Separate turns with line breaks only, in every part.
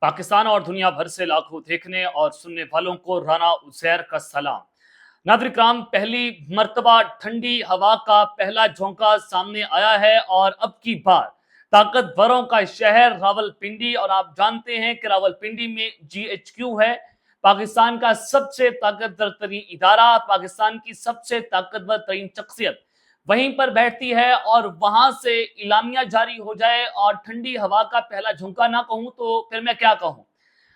पाकिस्तान और दुनिया भर से लाखों देखने और सुनने वालों को राना उज़ैर का सलाम। नाज़रीन इकराम, पहली मर्तबा ठंडी हवा का पहला झोंका सामने आया है और अब की बार ताकतवरों का शहर रावलपिंडी, और आप जानते हैं कि रावलपिंडी में GHQ है, पाकिस्तान का सबसे ताकतवर तरीन इदारा, पाकिस्तान की सबसे ताकतवर तरीन शख्सियत वहीं पर बैठती है और वहां से इलामिया जारी हो जाए और ठंडी हवा का पहला झोंका ना कहूं तो फिर मैं क्या कहूं।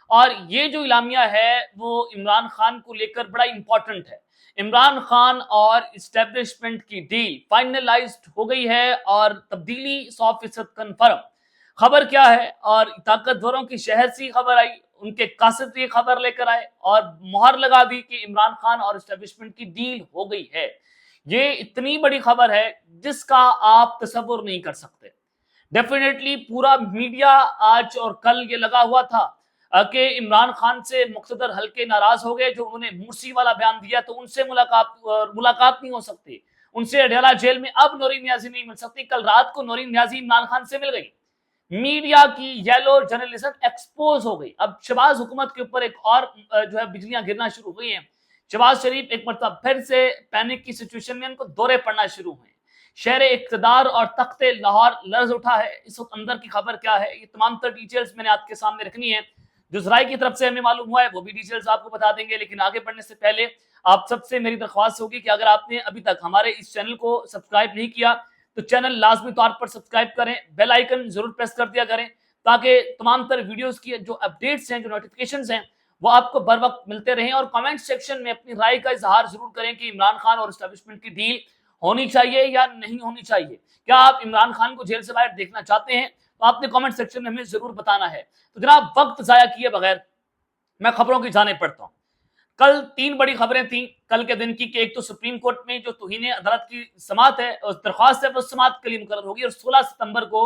और ये जो इलामिया है वो इमरान खान को लेकर बड़ा इंपॉर्टेंट है। इमरान खान और इस्टेब्लिशमेंट की डील फाइनलाइज्ड हो गई है और तब्दीली 100% कन्फर्म। खबर क्या है, और ताकतवरों की शहर से खबर आई, उनके कासिद ये खबर लेकर आए और मुहर लगा दी कि इमरान खान और इस्टेब्लिशमेंट की डील हो गई है। ये इतनी बड़ी खबर है जिसका आप तसव्वुर नहीं कर सकते। डेफिनेटली पूरा मीडिया आज और कल ये लगा हुआ था कि इमरान खान से मुक़्तदर हल्के नाराज हो गए, जो उन्होंने मुर्सी वाला बयान दिया तो उनसे मुलाकात नहीं हो सकती, उनसे अडयाला जेल में अब नौरीन नियाज़ी नहीं मिल सकती। कल रात को नौरीन नियाज़ी इमरान खान से मिल गई। मीडिया की येलो जर्नलिज्म एक्सपोज हो गई। अब शहबाज हुकूमत के ऊपर एक और जो है बिजलियां गिरना शुरू हुई हैं। शहबाज शरीफ एक मरतबा फिर से पैनिक की सिचुएशन में उनको दौरे पड़ना शुरू हुए। शहर इक़्तिदार और तख्ते लाहौर लर्ज उठा है। इस वक्त अंदर की खबर क्या है, ये तमाम तर डिटेल्स मैंने आपके सामने रखनी है। जो ज़राए की तरफ से हमें मालूम हुआ है वो भी डिटेल्स आपको बता देंगे, लेकिन आगे बढ़ने से पहले आप सबसे मेरी दरख्वास्त होगी कि अगर आपने अभी तक हमारे इस चैनल को सब्सक्राइब नहीं किया तो चैनल लाजमी तौर पर सब्सक्राइब करें, बेल आइकन जरूर प्रेस कर दिया करें ताकि तमाम तर वीडियोस की जो अपडेट्स हैं, जो नोटिफिकेशंस हैं, वो आपको बर वक्त मिलते रहें। और कमेंट सेक्शन में अपनी राय का इजहार जरूर करें कि इमरान खान और एस्टेब्लिशमेंट की डील होनी चाहिए या नहीं होनी चाहिए। क्या आप इमरान खान को जेल से बाहर देखना चाहते हैं, तो आपने कमेंट सेक्शन में हमें जरूर बताना है। तो जनाब, वक्त जाया किए बगैर मैं खबरों की जाने पड़ता हूँ। कल 3 बड़ी खबरें थी कल के दिन की कि एक तो सुप्रीम कोर्ट में जो तौहीन अदालत की समाअत है, दरख्वास्त है, वो समाअत के लिए मुकर्रर होगी और 16 सितंबर को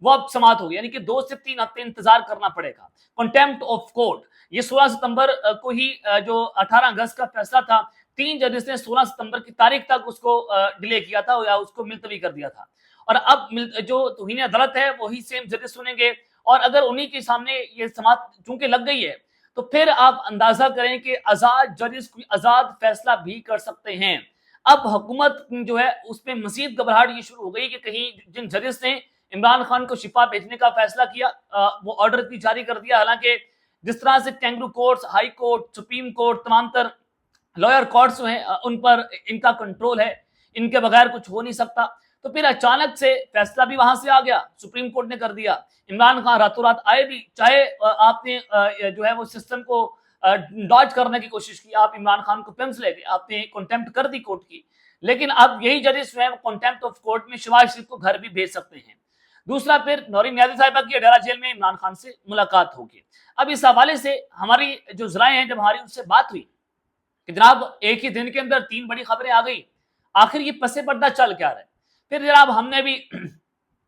वो अब समाअत होगी, यानी कि 2 से 3 हफ्ते इंतजार करना पड़ेगा। कंटेम्प्ट ऑफ कोर्ट ये 16 सितंबर को ही, जो 18 अगस्त का फैसला था, 3 जजेस ने 16 सितंबर की तारीख तक उसको डिले किया था या उसको मुलतवी कर दिया था। और अब जो तौहीन अदालत है वही सेम जजेस सुनेंगे, और अगर उन्हीं के सामने ये समाअत चूंकि लग गई है तो फिर आप अंदाजा करें कि आजाद जजेस कोई आजाद फैसला भी कर सकते हैं। अब हुकूमत जो है उसमें मजीद घबराहट ये शुरू हो गई कि कहीं जिन जजेस ने इमरान खान को शिफा भेजने का फैसला किया, वो ऑर्डर भी जारी कर दिया। हालांकि जिस तरह से kangaroo courts, high court, supreme court, तमाम तर लॉयर कोर्ट्स जो हैं उन पर इनका कंट्रोल है, इनके बगैर कुछ हो नहीं सकता। तो फिर अचानक से फैसला भी वहां से आ गया, सुप्रीम कोर्ट ने कर दिया। इमरान खान रातों रात आए भी, चाहे आपने जो है वो सिस्टम को डॉज करने की कोशिश की, आप इमरान खान को पिम्स ले गए, आपने कंटेम्प्ट कर दी कोर्ट की, लेकिन अब यही जजेस जो है कंटेम्प्ट ऑफ कोर्ट में शहबाज शरीफ को घर भी भेज सकते हैं। दूसरा, फिर नौरीन नियाज़ी साहिबा की अडयाला जेल में इमरान खान से मुलाकात होगी। अब इस हवाले से हमारी जो जराए हैं, जब हमारी उनसे बात हुई कि जनाब एक ही दिन के अंदर 3 बड़ी खबरें आ गई, आखिर ये पसे पर्दा चल क्या रहा है। फिर जनाब हमने भी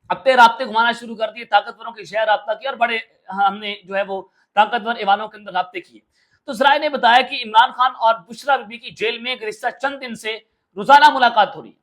अपने राब्ते घुमाना शुरू कर दिए, ताकतवरों के शहर राब्ता किया और बड़े हमने जो है वो ताकतवर ईवानों के अंदर राब्ते किए। तो जराए ने बताया कि इमरान खान और बुशरा बीबी की जेल में गुज़िश्ता चंद दिन से रोजाना मुलाकात हो रही है।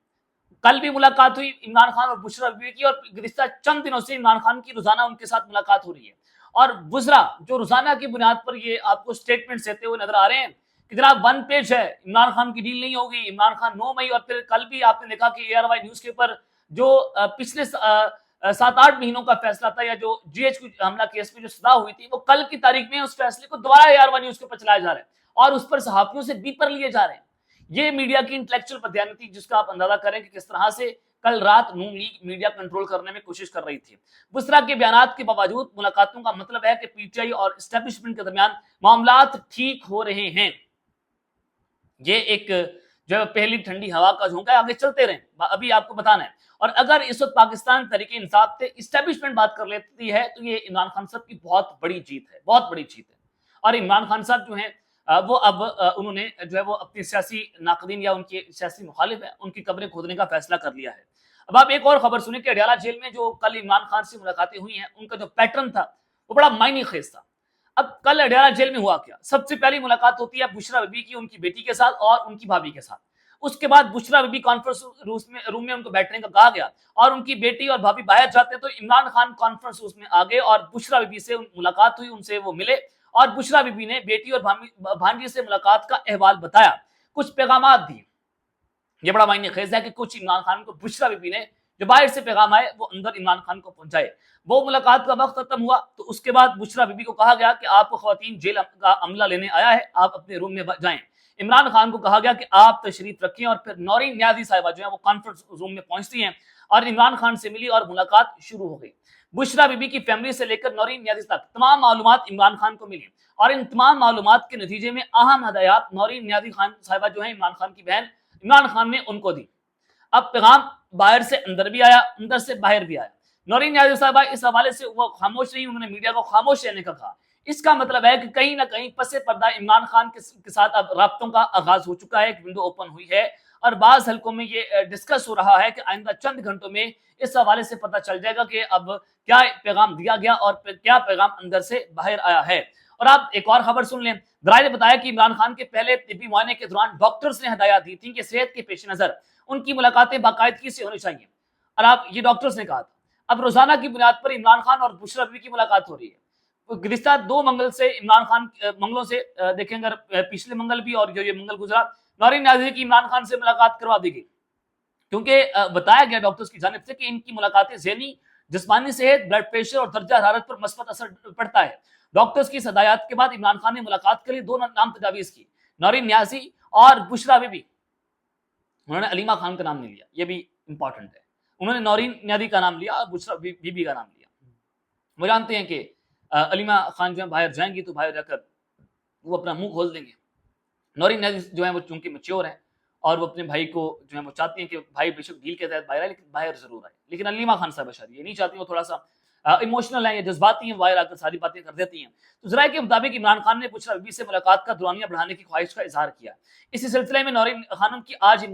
कल भी मुलाकात हुई इमरान खान और बुशरा बीबी की, और गुज़िश्ता चंद दिनों से इमरान खान की रोजाना उनके साथ मुलाकात हो रही है। और बुशरा जो रोजाना की बुनियाद पर ये आपको स्टेटमेंट देते हुए नजर आ रहे हैं कि जनाब 1 पेज है, इमरान खान की डील नहीं होगी, इमरान खान 9 मई। और फिर कल भी आपने देखा कि ARY न्यूज के ऊपर जो पिछले 7-8 महीनों का फैसला था, या जो GHQ हमला केस में जो सजा हुई थी, वो कल की तारीख में उस फैसले को दोबारा ARY न्यूज के ऊपर चलाया जा रहा है और उस पर सहाफियों से बीपर लिए जा रहे हैं। ये मीडिया की इंटेलेक्चुअल बदयानती, जिसका आप अंदाजा करें कि किस तरह से कल रात नून लीग मीडिया कंट्रोल करने में कोशिश कर रही थी। बुशरा के बयानात के बावजूद मुलाकातों का मतलब है कि PTI और एस्टेब्लिशमेंट के दरमियान मामलात ठीक हो रहे हैं। ये एक जो पहली ठंडी हवा का झोंका है, आगे चलते रहें, अभी आपको बताना है। और अगर इस वक्त पाकिस्तान तरीके इंसाफ से इस्टेब्लिशमेंट बात कर लेती है तो ये इमरान खान साहब की बहुत बड़ी जीत है, बहुत बड़ी जीत है। और इमरान खान साहब जो है वो अब उन्होंने जो है वो अपनी सियासी नाकदीन या उनके सियासी मुखालिफ है, उनकी कब्रें खोदने का फैसला कर लिया है। अब आप एक और खबर सुने कि अडयाला जेल में जो कल इमरान खान से मुलाकातें हुई हैं, उनका जो पैटर्न था वो बड़ा मायने खेज था। अब कल अडयाला जेल में हुआ क्या, सबसे पहली मुलाकात होती है बुशरा बीबी की उनकी बेटी के साथ और उनकी भाभी के साथ। اس کے بعد بشرا بی بی کانفرنس روم میں ان کو بیٹھنے کا کہا گیا اور ان کی بیٹی اور بھابھی باہر جاتے تو عمران خان کانفرنس روم میں آ گئے اور بشرا بی بی سے ملاقات ہوئی، ان سے وہ ملے اور بشرا بی بی نے بیٹی اور بھانجی سے ملاقات کا احوال بتایا، کچھ پیغامات دی۔ یہ بڑا معنی خیز ہے کہ کچھ عمران خان کو بشرا بی بی نے جو باہر سے پیغام آئے وہ اندر عمران خان کو پہنچائے۔ وہ ملاقات کا وقت ختم ہوا تو اس کے بعد بشرا بی بی کو کہا گیا کہ آپ کو خواتین جیل کا عملہ لینے آیا ہے، آپ اپنے روم میں جائیں۔ عمران خان کو کہا گیا کہ آپ تشریف رکھیں اور پھر نورین نیازی صاحبہ جو ہیں وہ کانفرنس روم میں پہنچتی ہیں اور عمران خان سے ملی اور ملاقات شروع ہو گئی۔ بشرا بی بی کی فیملی سے لے کر نورین نیازی تک تمام معلومات عمران خان کو ملی اور ان تمام معلومات کے نتیجے میں اہم ہدایات نورین نیازی خان صاحبہ جو ہیں عمران خان کی بہن، عمران خان نے ان کو دی۔ اب پیغام باہر سے اندر بھی آیا، اندر سے باہر بھی آیا۔ نورین نیازی صاحبہ اس حوالے سے وہ خاموش رہی، انہوں نے میڈیا کو خاموش رہنے کا کہا۔ اس کا مطلب ہے کہ کہیں نہ کہیں پس پردہ عمران خان کے ساتھ اب رابطوں کا آغاز ہو چکا ہے، ایک ونڈو اوپن ہوئی ہے اور بعض حلقوں میں یہ ڈسکس ہو رہا ہے کہ آئندہ چند گھنٹوں میں اس حوالے سے پتہ چل جائے گا کہ اب کیا پیغام دیا گیا اور کیا پیغام اندر سے باہر آیا ہے۔ اور آپ ایک اور خبر سن لیں، ذرائع نے بتایا کہ عمران خان کے پہلے طبی معائنے کے دوران ڈاکٹرز نے ہدایات دی تھیں کہ صحت کے پیش نظر ان کی ملاقاتیں باقاعدگی سے ہونی چاہیے، اور آپ یہ ڈاکٹرز نے کہا تھا۔ اب روزانہ کی بنیاد پر عمران خان اور بشرا بی بی کی ملاقات ہو رہی ہے۔ گزشتہ 2 منگل سے عمران خان منگلوں سے دیکھیں اگر پچھلے منگل بھی اور جو یہ منگل گزرا، نورین نیازی کی عمران خان سے ملاقات کروا دی گئی، کیونکہ بتایا گیا ڈاکٹرز کی جانب سے کہ ان کی ملاقاتیں ذہنی جسمانی صحت، بلڈ پریشر اور درجہ حرارت پر مثبت اثر پڑتا ہے۔ ڈاکٹرز کی ہدایات کے بعد عمران خان نے ملاقات کے لیے 2 نام تجاویز کی، نورین نیازی اور بشرا بی بی۔ انہوں نے علیمہ خان کا نام نہیں لیا، یہ بھی امپورٹنٹ ہے، انہوں نے نورین نیازی کا نام لیا اور بشرا بی بی کا نام لیا۔ وہ جانتے ہیں کہ علیمہ خان جو ہے باہر جائیں گی تو باہر جا کر وہ اپنا منہ کھول دیں گے۔ نورین نیازی جو ہے وہ چونکہ میچور ہیں اور وہ اپنے بھائی کو جو ہے وہ چاہتی ہیں کہ بھائی بے شک ڈیل کے تحت باہر آئے لیکن باہر ضرور آئے، لیکن علیمہ خان صاحبہ شاید یہ نہیں چاہتی، وہ تھوڑا سا ایموشنل ہیں یا جذباتی ہیں، باہر آ کر ساری باتیں کر دیتی ہیں۔ تو ذرائع کے مطابق عمران خان نے بشرا بی بی سے ملاقات کا دورانیہ بڑھانے کی خواہش کا اظہار کیا۔ اسی سلسلے میں نورین خانم کی آج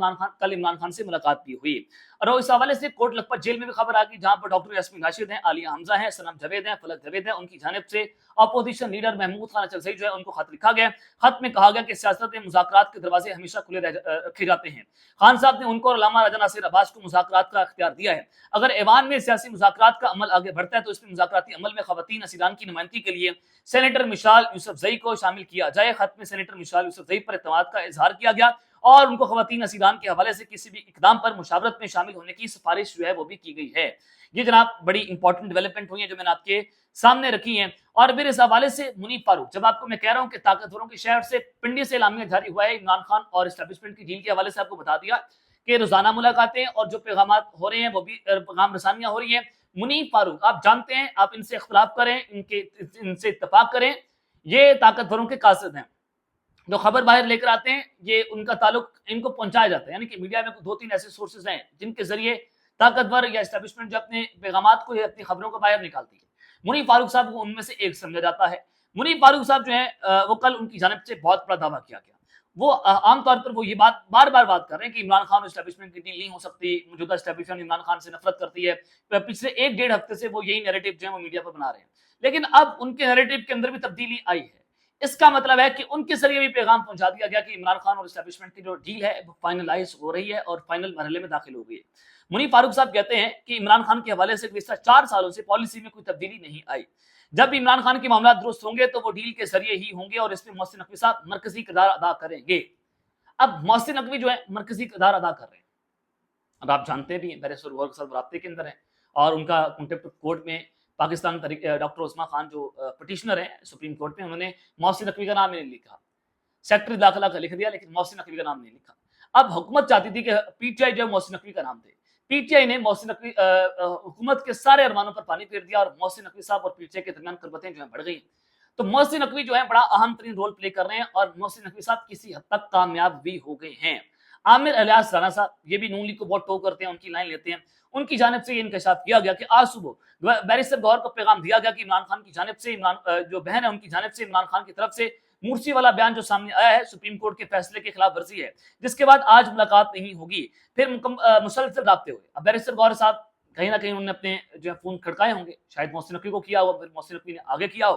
کل عمران خان سے ملاقات بھی ہوئی اور اس حوالے سے کوٹ لکھپت جیل میں بھی خبر آ گئی، جہاں پر ڈاکٹر یاسمین راشد ہیں، عالیہ حمزہ ہیں، سنم جاوید ہیں، فلک جاوید ہیں، ان کی جانب سے اپوزیشن لیڈر محمود خان اچرزئی جو ہے ان کو خط لکھا گیا۔ خط میں کہا گیا کہ سیاست میں مذاکرات کے دروازے ہمیشہ کھلے رکھے جاتے ہیں۔ خان صاحب نے ان کو اور علامہ راجہ ناصر عباس کو مذاکرات کا اختیار دیا ہے۔ اگر ایوان میں سیاسی مذاکرات کا عمل آگے بڑھتا ہے تو اس میں مذاکراتی عمل میں خواتین اسیران کی نمائندگی کے لیے سینیٹر مشال یوسفزئی کو شامل کیا جائے۔ خط میں سینیٹر مشال یوسفزئی پر اعتماد کا اظہار کیا گیا اور ان کو خواتین اسیران کے حوالے سے کسی بھی اقدام پر مشاورت میں شامل ہونے کی سفارش جو ہے وہ بھی کی گئی ہے۔ یہ جناب بڑی امپورٹنٹ ڈیولپمنٹ ہوئی ہیں جو میں نے آپ کے سامنے رکھی ہیں۔ اور پھر اس حوالے سے منیب فاروق، جب آپ کو میں کہہ رہا ہوں کہ طاقتوروں کے شہر سے پنڈی سے اعلامیہ جاری ہوا ہے عمران خان اور اسٹیبلشمنٹ کی ڈیل کے حوالے سے آپ کو بتا دیا کہ روزانہ ملاقاتیں اور جو پیغامات ہو رہے ہیں وہ بھی پیغام رسانیاں ہو رہی ہیں۔ منیب فاروق آپ جانتے ہیں، آپ ان سے اختلاف کریں، ان سے اتفاق کریں، یہ طاقتوروں کے قاصد ہیں۔ جو خبر باہر لے کر آتے ہیں یہ ان کا تعلق ان کو پہنچایا جاتا ہے، یعنی کہ میڈیا میں 2-3 ایسے سورسز ہیں جن کے ذریعے طاقتور یا اسٹیبلشمنٹ جو اپنے پیغامات کو یا اپنی خبروں کو باہر نکالتی ہے۔ منیب فاروق صاحب کو ان میں سے ایک سمجھا جاتا ہے۔ منیب فاروق صاحب جو ہیں وہ کل ان کی جانب سے بہت بڑا دعویٰ کیا گیا۔ وہ عام طور پر وہ یہ بار بار بات کر رہے ہیں کہ عمران خان اور اسٹیبلشمنٹ کی ڈیل نہیں ہو سکتی، موجودہ اسٹیبلشمنٹ عمران خان سے نفرت کرتی ہے۔ پچھلے 1-1.5 ہفتے سے وہ یہی نیریٹو جو ہے وہ میڈیا پر بنا رہے ہیں، لیکن اب ان کے نیریٹو کے اندر بھی تبدیلی آئی ہے۔ اس کا مطلب ہے کہ ان کے ذریعے بھی پیغام پہنچا دیا گیا کہ عمران خان اور اسٹیبلشمنٹ کی جو ڈیل ہے وہ فائنلائز ہو رہی ہے اور فائنل مرحلے میں داخل ہو گئی ہے۔ منیب فاروق صاحب کہتے ہیں کہ عمران خان کے حوالے سے گزشتہ 4 سالوں سے پالیسی میں کوئی تبدیلی نہیں آئی۔ جب بھی عمران خان کے معاملات درست ہوں گے تو وہ ڈیل کے ذریعے ہی ہوں گے اور اس میں محسن نقوی صاحب مرکزی کردار ادا کریں گے۔ اب محسن نقوی جو ہے مرکزی کردار ادا کر رہے ہیں، اب آپ جانتے بھی ہیں بیرسٹر غور کے ساتھ رابطے کے اندر ہیں اور ان کا کنٹیمپٹ آف کورٹ میں پاکستان ڈاکٹر عثمان خان جو پٹیشنر ہیں سپریم کورٹ میں، انہوں نے محسن نقوی کا نام نہیں لکھا، سیکرٹری داخلہ کا لکھ دیا لیکن محسن نقوی کا نام نہیں لکھا۔ اب حکومت چاہتی تھی کہ پی ٹی آئی جو محسن نقوی کا نام دے، پی ٹی آئی نے محسن نقوی حکومت کے سارے ارمانوں پر پانی پھیر دیا اور محسن نقوی صاحب اور پی ٹی آئی کے درمیان قربتیں جو ہیں بڑھ گئی۔ تو محسن نقوی جو ہے بڑا اہم ترین رول پلے کر رہے ہیں اور محسن نقوی صاحب کسی حد تک کامیاب بھی ہو گئے ہیں۔ عامر الیاس رانا صاحب یہ بھی نون لیگ کو بہت ٹو کرتے ہیں، ان کی لائن لیتے ہیں، ان کی جانب سے یہ انکشاف کیا گیا کہ آج صبح بیرسٹر گوہر کو پیغام دیا گیا کہ عمران خان کی جانب سے جو بہن ہے ان کی جانب سے عمران خان کی طرف سے مورسی والا بیان جو سامنے آیا ہے سپریم کورٹ کے فیصلے کے خلاف ورزی ہے، جس کے بعد آج ملاقات نہیں ہوگی۔ پھر مسلسل رابطے ہوئے۔ اب بیرسٹر گوہر صاحب کہیں نہ کہیں انہوں نے اپنے جو ہے فون کھڑکائے ہوں گے، شاید محسن نقوی کو کیا ہو، پھر محسن نقوی نے آگے کیا ہو۔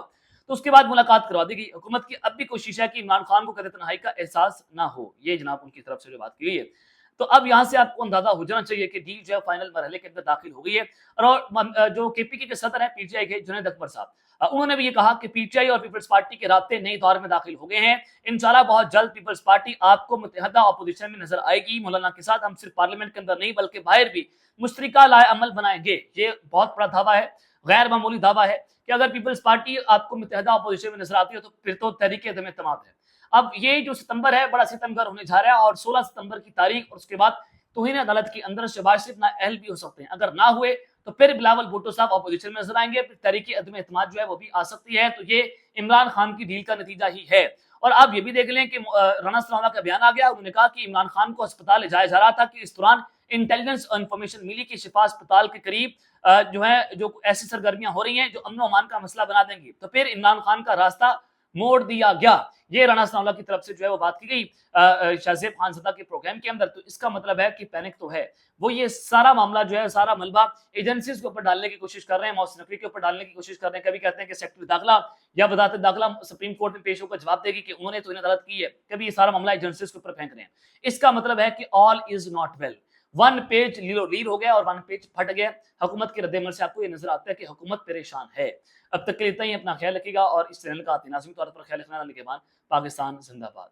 तो उसके बाद मुलाकात करवा दी गई। हुकूमत की अब भी कोशिश है कि इमरान खान को कैद तन्हाई का एहसास ना हो, ये जनाब उनकी तरफ से जो बात की गई है। तो अब यहाँ से आपको अंदाजा हो जाना चाहिए कि डील जो है फाइनल मरहले के अंदर दाखिल हो गई है। और जो केपीके के सदर है पीटीआई के जुनैद अकबर साहब, उन्होंने भी ये कहा कि पीटीआई और पीपल्स पार्टी के राब्ते नए दौर में दाखिल हो गए हैं। इंशाल्लाह बहुत जल्द पीपल्स पार्टी आपको मुत्तहदा अपोजिशन में नजर आएगी। मौलाना के साथ हम सिर्फ पार्लियामेंट के अंदर नहीं बल्कि बाहर भी मुश्तरका लाए अमल बनाएंगे। ये बहुत बड़ा दावा है, गैर मामूली दावा है कि अगर पीपल्स पार्टी आपको मुत्तहदा अपोजिशन में नजर आती है तो फिर तो तहरीक अदम एतमाद है। अब ये जो सितंबर है बड़ा सितमगर होने जा रहा है और 16 सितंबर की तारीख और उसके बाद तौहीन अदालत के अंदर शहबाज शरीफ नाअहल भी हो सकते हैं। अगर ना हुए तो फिर बिलावल भुट्टो साहब अपोजिशन में नजर आएंगे, फिर तहरीक अदम एतमाद जो है वो भी आ सकती है। तो ये इमरान खान की डील का नतीजा ही है। और आप ये भी देख लें कि राना सलामा का बयान आ गया, उन्होंने कहा कि इमरान खान को अस्पताल ले जाया जा रहा था कि इस दौरान इंटेलिजेंस और इंफॉर्मेशन मिली कि शिफा अस्पताल के करीब जो ऐसी सरगर्मियां हो रही हैं जो अमन अमान का मसला बना देंगी। तो फिर इमरान खान का रास्ता मोड़ दिया गया। ये राना सनाउल्लाह की तरफ से जो है वो बात की गई शाहजेब खानज़दा के प्रोग्राम के अंदर। तो इसका मतलब है कि पैनिक तो है, वो ये सारा मामला जो है सारा मलबा एजेंसीज के ऊपर डालने की कोशिश कर रहे हैं, मोहसिन नकवी के ऊपर डालने की कोशिश कर रहे हैं। कभी कहते हैं कि सेक्रेटरी दाखिला या वजारत दाखिला सुप्रीम कोर्ट में पेश होकर जवाब देगी कि उन्होंने तो इन्हें गलत की है, कभी ये सारा मामला एजेंसीज के ऊपर फेंक रहे हैं। इसका मतलब है कि all is not well. One page Lilo Leer हो गया और वन पेज फट गया। हुकूमत के रद्देमल से आपको ये नजर आता है कि हुकूमत परेशान है। अब तक के लिए इतना ही, अपना ख्याल रखिएगा और इस चैनल का नाज़िम तौर पर ख्याल रखना। पाकिस्तान जिंदाबाद।